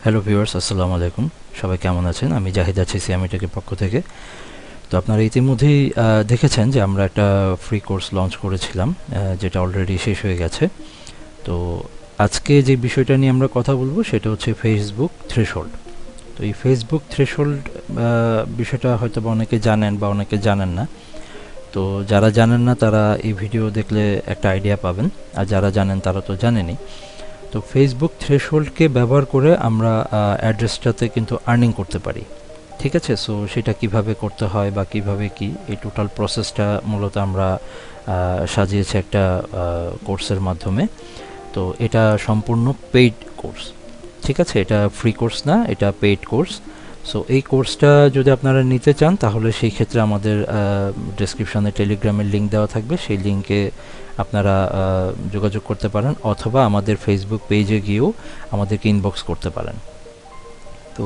Hello viewers, আসসালামু আলাইকুম। সবাই কেমন আছেন? আমি জাহিদ আছি সিএমইটেকের পক্ষ থেকে। তো আপনারা ইতিমধ্যেই দেখেছেন যে আমরা একটা ফ্রি কোর্স লঞ্চ করেছিলাম, যেটা অলরেডি শেষ হয়ে গেছে। তো আজকে যে বিষয়টা নিয়ে আমরা কথা বলবো সেটা হচ্ছে ফেসবুক থ্রেশহোল্ড। তো এই ফেসবুক থ্রেশহোল্ড বিষয়টা হয়তো বা অনেকে জানেন বা অনেকে জানেন না। তো যারা জানেন না তারা এই ভিডিও দেখলে একটা আইডিয়া পাবেন, আর যারা জানেন তারা তো জানেনই। তো ফেসবুক থ্রেশহোল্ডকে ব্যবহার করে আমরা অ্যাড্রেসটাতে কিন্তু আর্নিং করতে পারি। ঠিক আছে, সো সেটা কিভাবে করতে হয় বা কিভাবে কি, এই টোটাল প্রসেসটা মূলত আমরা সাজিয়েছি একটা কোর্সের মাধ্যমে। তো এটা সম্পূর্ণ পেইড কোর্স। ঠিক আছে, এটা ফ্রি কোর্স না, এটা পেইড কোর্স। সো এই কোর্সটা যদি আপনারা নিতে চান তাহলে সেই ক্ষেত্রে আমাদের ডেসক্রিপশনে টেলিগ্রামের লিঙ্ক দেওয়া থাকবে, সেই লিঙ্কে আপনারা যোগাযোগ করতে পারেন, অথবা আমাদের ফেসবুক পেজে গিয়েও আমাদেরকে ইনবক্স করতে পারেন। তো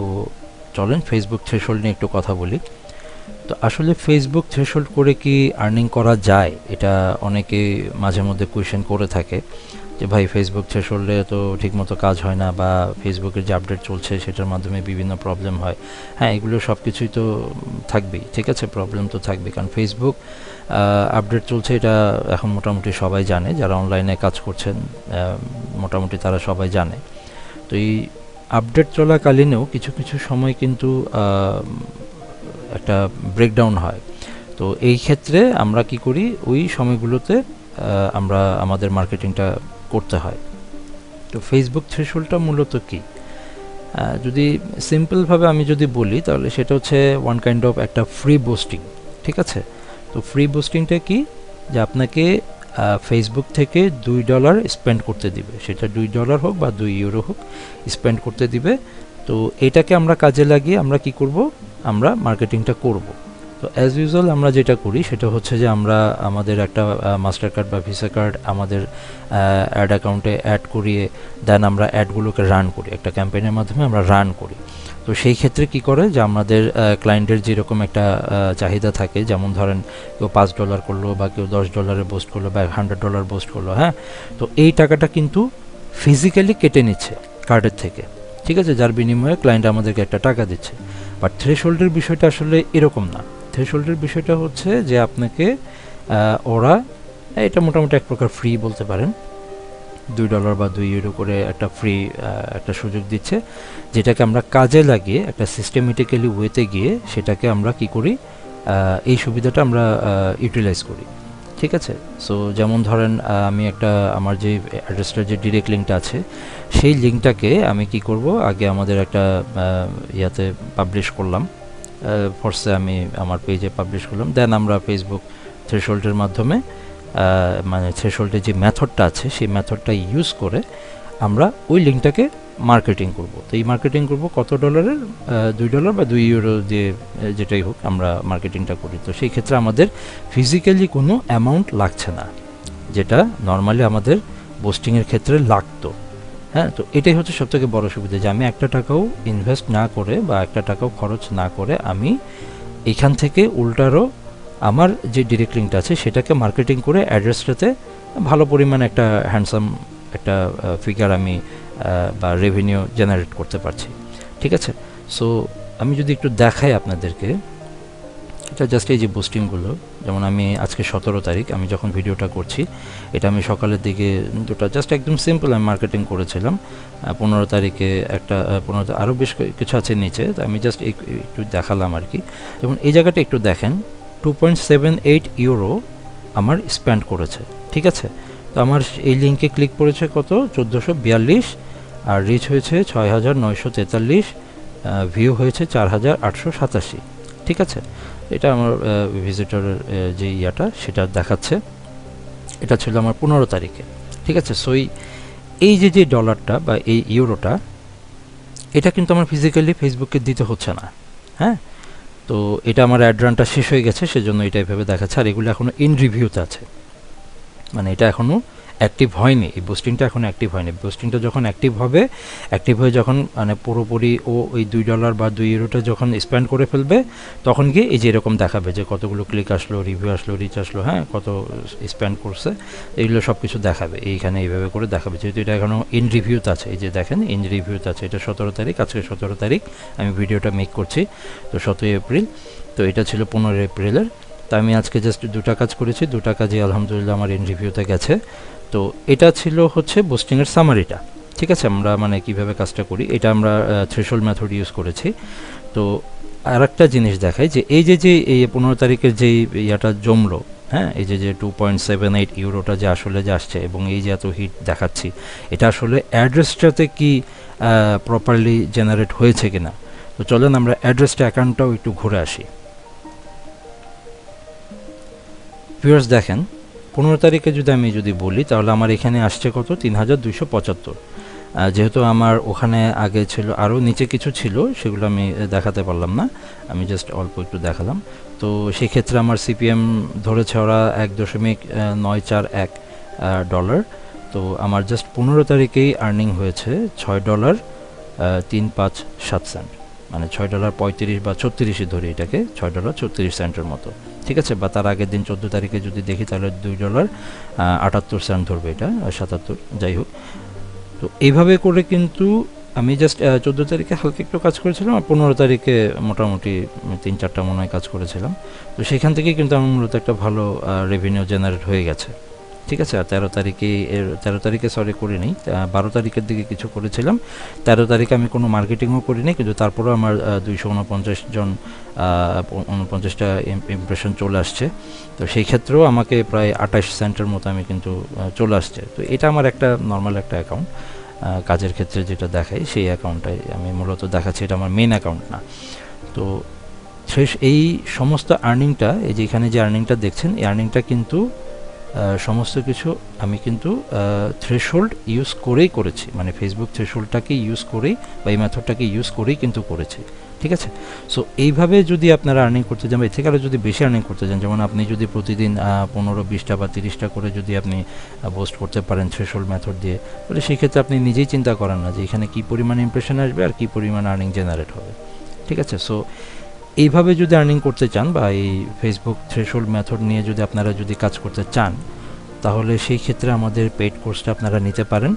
চলেন ফেসবুক থ্রেশহোল্ড নিয়ে একটু কথা বলি। তো আসলে ফেসবুক থ্রেশহোল্ড করে কি আর্নিং করা যায়, এটা অনেকে মাঝে মধ্যে কোয়েশ্চেন করে থাকে যে ভাই ফেসবুক থ্রেশহোল্ডে তো ঠিকমতো কাজ হয় না, বা ফেসবুকের যে আপডেট চলছে সেটার মাধ্যমে বিভিন্ন প্রবলেম হয়। হ্যাঁ, এগুলো সব কিছুই তো থাকবেই, ঠিক আছে, প্রবলেম তো থাকবেই, কারণ ফেসবুক আপডেট চলছে এটা এখন মোটামুটি সবাই জানে, যারা অনলাইনে কাজ করছেন মোটামুটি তারা সবাই জানে। তো এই আপডেট চলাকালীনও কিছু কিছু সময় কিন্তু একটা ব্রেকডাউন হয়। তো এই ক্ষেত্রে আমরা কি করি, ওই সময়গুলোতে আমরা আমাদের মার্কেটিংটা করতে হয়। তো ফেসবুক থ্রেশহোল্ডটা মূলত কি, যদি সিম্পলভাবে আমি যদি বলি তাহলে সেটা হচ্ছে ওয়ান কাইন্ড অফ একটা ফ্রি বুস্টিং। ঠিক আছে, তো ফ্রি বুস্টিংটা কি, যে আপনাকে ফেসবুক থেকে $2 স্পেন্ড করতে দিবে, সেটা $2 হোক বা €2 হোক, স্পেন্ড করতে দিবে। তো এটাকে আমরা কাজে লাগিয়ে আমরা কি করব, আমরা মার্কেটিংটা করব। তো অ্যাজ ইউজুয়াল আমরা যেটা করি সেটা হচ্ছে যে আমরা আমাদের একটা মাস্টার কার্ড বা ভিসা কার্ড আমাদের অ্যাড অ্যাকাউন্টে অ্যাড করিয়ে দেন আমরা অ্যাডগুলোকে রান করি, একটা ক্যাম্পেইনের মাধ্যমে আমরা রান করি। তো সেই ক্ষেত্রে কি করে, যে আমাদের ক্লায়েন্টের যেরকম একটা চাহিদা থাকে, যেমন ধরেন কেউ $5 করলো বা কেউ $10 বুস্ট করলো বা $100 বুস্ট করলো, হ্যাঁ, তো এই টাকাটা কিন্তু ফিজিক্যালি কেটে নিচ্ছে কার্ডের থেকে। ঠিক আছে, যার বিনিময়ে ক্লায়েন্ট আমাদেরকে একটা টাকা দিচ্ছে। বাট থ্রেশহোল্ডের বিষয়টা আসলে এরকম না। থ্রেশহোল্ডের বিষয়টা হচ্ছে যে আপনাকে ওরা, এটা মোটামুটি এক প্রকার ফ্রি বলতে পারেন, $2 বা €2 করে একটা ফ্রি একটা সুযোগ দিচ্ছে, যেটাকে আমরা কাজে লাগিয়ে একটা সিস্টেমেটিক্যালি ওয়েতে গিয়ে সেটাকে আমরা কি করি, এই সুবিধাটা আমরা ইউটিলাইজ করি। ঠিক আছে, সো যেমন ধরেন আমি একটা আমার যে অ্যাড্রেসটার যে ডিরেক্ট লিঙ্কটা আছে সেই লিঙ্কটাকে আমি কি করব, আগে আমাদের একটা ইয়াতে পাবলিশ করলাম, ফোর্সে আমি আমার পেজে পাবলিশ করলাম, দেন আমরা ফেসবুক থ্রেশহোল্ডের মাধ্যমে মানে থ্রেশহোল্ডের যে মেথডটা আছে সেই মেথডটা ইউজ করে আমরা ওই লিঙ্কটাকে মার্কেটিং করব। তো এই মার্কেটিং করব কত ডলারের, $2 বা €2 দিয়ে যেটাই হোক আমরা মার্কেটিংটা করি। তো সেই ক্ষেত্রে আমাদের ফিজিক্যালি কোনো অ্যামাউন্ট লাগছে না, যেটা নর্মালি আমাদের পোস্টিংয়ের ক্ষেত্রে লাগতো। হ্যাঁ, তো এটাই হচ্ছে সবথেকে বড় সুবিধা, যে আমি একটা টাকাও ইনভেস্ট না করে বা একটা টাকাও খরচ না করে আমি এখান থেকে উল্টারও আমার যে ডিরেক্ট লিঙ্কটা আছে সেটাকে মার্কেটিং করে অ্যাড্রেসটাতে ভালো পরিমাণে একটা হ্যান্ডসাম একটা ফিগার আমি বা রেভিনিউ জেনারেট করতে পারছি। ঠিক আছে, সো আমি যদি একটু দেখাই আপনাদেরকে, এটা জাস্ট এই যে বুস্টিংগুলো, যেমন আমি আজকে 17 তারিখ, আমি যখন ভিডিওটা করছি এটা আমি সকালের দিকে দুটো জাস্ট একদম সিম্পল আমি মার্কেটিং করেছিলাম। 15 তারিখে একটা 15, আরও বেশ কিছু আছে নিচে, তো আমি জাস্ট একটু দেখালাম আর কি। যেমন এই জায়গাটা একটু দেখেন, €2.78 আমার স্পেন্ড করেছে। ঠিক আছে, তো আমার এই লিঙ্কে ক্লিক করেছে কত, 1442, আর রিচ হয়েছে 6943, ভিউ হয়েছে 4887। ঠিক আছে, এটা আমার ভিজিটরের যে ইয়াটা সেটা দেখাচ্ছে, এটা ছিল আমার 15 তারিখে। ঠিক আছে, সো এই যে ডলারটা বা এই ইউরোটা, এটা কিন্তু আমার ফিজিক্যালি ফেসবুকে দিতে হচ্ছে না। হ্যাঁ, তো এটা আমার অ্যাড রানটা শেষ হয়ে গেছে, সেজন্য এটা এভাবে দেখাচ্ছে, আর এগুলো এখনও ইন রিভিউতে আছে, মানে এটা এখনও অ্যাক্টিভ হয়নি, এই বুস্টিংটা এখন অ্যাক্টিভ হয়নি। বুস্টিংটা যখন অ্যাক্টিভ হবে, অ্যাক্টিভ হয়ে যখন মানে পুরোপুরি ও ওই $2 বা €2 যখন স্পেন্ড করে ফেলবে, তখন গিয়ে এই যে এরকম দেখাবে যে কতগুলো ক্লিক আসলো, রিভিউ আসলো, রিচ আসলো, হ্যাঁ, কত স্পেন্ড করছে, এইগুলো সব কিছু দেখাবে এইখানে এইভাবে করে দেখাবে। যেহেতু এটা এখনও ইন রিভিউতে আছে, এই যে দেখেন ইন রিভিউতে আছে, এটা 17 তারিখ, আজকে 17 তারিখ আমি ভিডিওটা মেক করছি, তো 17 এপ্রিল। তো এটা ছিল 15 এপ্রিলের। তো আমি আজকে জাস্ট 2টা কাজ করেছি, 2টা কাজই আলহামদুলিল্লাহ আমার ইন রিভিউতে গেছে। তো এটা ছিল হচ্ছে বুস্টিংয়ের সামারিটা। ঠিক আছে, আমরা মানে কিভাবে কাজটা করি, এটা আমরা থ্রেশহোল্ড মেথড ইউজ করেছি। তো আর একটা জিনিস দেখাই যে এই যে এই 15 তারিখের যেই ইয়াটা জমলো, হ্যাঁ, এই যে 2.78 ইউরোটা যে আসলে যে আসছে এবং এই যে এত হিট দেখাচ্ছি, এটা আসলে অ্যাড্রেসটাতে কি প্রপারলি জেনারেট হয়েছে কিনা। তো চলেন আমরা অ্যাড্রেসটা অ্যাকাউন্টটাও একটু ঘুরে আসি। ভিউয়ার্স দেখেন, 15 তারিখে যদি বলি, তাহলে আমার এখানে আসছে কত, 3275। যেহেতু আমার ওখানে আগে ছিল আরও নিচে কিছু ছিল, সেগুলো আমি দেখাতে পারলাম না, আমি জাস্ট অল্প একটু দেখালাম। তো সেক্ষেত্রে আমার সিপিএম ধরেছে ওরা $1.941। তো আমার জাস্ট 15 তারিখেই আর্নিং হয়েছে $6.357, মানে $6.35 বা 36ই ধরি এটাকে, $6.36 মতো। ঠিক আছে, বা তার আগের দিন 14 তারিখে যদি দেখি তাহলে $2.78 ধরবে, এটা 77, যাই হোক। তো এইভাবে করে কিন্তু আমি জাস্ট 14 তারিখে হালকা একটু কাজ করেছিলাম, আর 15 তারিখে মোটামুটি 3-4টা মনে হয় কাজ করেছিলাম। তো সেখান থেকেই কিন্তু আমার মূলত একটা ভালো রেভিনিউ জেনারেট হয়ে গেছে। ঠিক আছে, আর 13 তারিখে সরি করিনি, 12 তারিখের দিকে কিছু করেছিলাম। 13 তারিখে আমি কোনো মার্কেটিংও করিনি, কিন্তু তারপরেও আমার 249টা ইমপ্রেশন চলে আসছে। তো সেই ক্ষেত্রেও আমাকে প্রায় 28 সেন্টের মতো আমি কিন্তু চলে আসছে। তো এটা আমার একটা নর্মাল একটা অ্যাকাউন্ট, কাজের ক্ষেত্রে যেটা দেখাই সেই অ্যাকাউন্টটাই আমি মূলত দেখাচ্ছি, এটা আমার মেন অ্যাকাউন্ট না। তো এই সমস্ত আর্নিংটা, এই যে এখানে যে আর্নিংটা দেখছেন, এই আর্নিংটা কিন্তু সমস্ত কিছু আমি কিন্তু থ্রেশহোল্ড ইউজ করেই করেছি, মানে ফেসবুক থ্রেশহোল্ডটাকে ইউজ করেই বা এই মেথডটাকে ইউজ করেই কিন্তু করেছি। ঠিক আছে, সো এইভাবে যদি আপনারা আর্নিং করতে যান, এর থেকে আরও যদি বেশি আর্নিং করতে যান, যেমন আপনি যদি প্রতিদিন 15-20টা বা 30টা করে যদি আপনি পোস্ট করতে পারেন থ্রেশহোল্ড মেথড দিয়ে, তাহলে সেই ক্ষেত্রে আপনি নিজেই চিন্তা করেন না যে এখানে কী পরিমাণ ইমপ্রেশন আসবে আর কী পরিমাণ আর্নিং জেনারেট হবে। ঠিক আছে, সো এইভাবে যদি আর্নিং করতে চান বা এই ফেসবুক থ্রেশহোল্ড মেথড নিয়ে যদি আপনারা যদি কাজ করতে চান, তাহলে সেই ক্ষেত্রে আমাদের পেইড কোর্সটা আপনারা নিতে পারেন।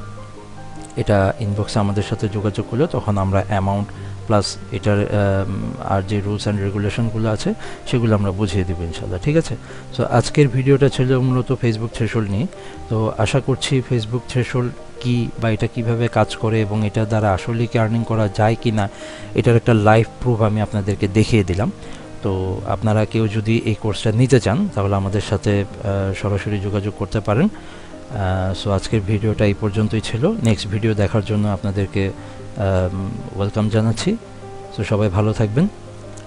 এটা ইনবক্সে আমাদের সাথে যোগাযোগ করলে তখন আমরা অ্যামাউন্ট প্লাস এটার আর যে রুলস অ্যান্ড রেগুলেশনগুলো আছে সেগুলো আমরা বুঝিয়ে দেবো ইনশাল্লাহ। ঠিক আছে, সো আজকের ভিডিওটা ছিল মূলত ফেসবুক থ্রেশহোল্ড নিয়ে। তো আশা করছি ফেসবুক থ্রেশহোল্ড কী বা এটা কীভাবে কাজ করে এবং এটা দ্বারা আসলে কি আর্নিং করা যায় কি না, এটার একটা লাইভ প্রুফ আমি আপনাদেরকে দেখিয়ে দিলাম। তো আপনারা কেউ যদি এই কোর্সটা নিতে চান তাহলে আমাদের সাথে সরাসরি যোগাযোগ করতে পারেন। সো আজকের ভিডিওটা এই পর্যন্তই ছিল। নেক্সট ভিডিও দেখার জন্য আপনাদেরকে ওয়েলকাম জানাচ্ছি। সো সবাই ভালো থাকবেন,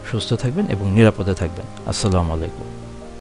সুস্থ থাকবেন এবং নিরাপদে থাকবেন। আসসালামু আলাইকুম।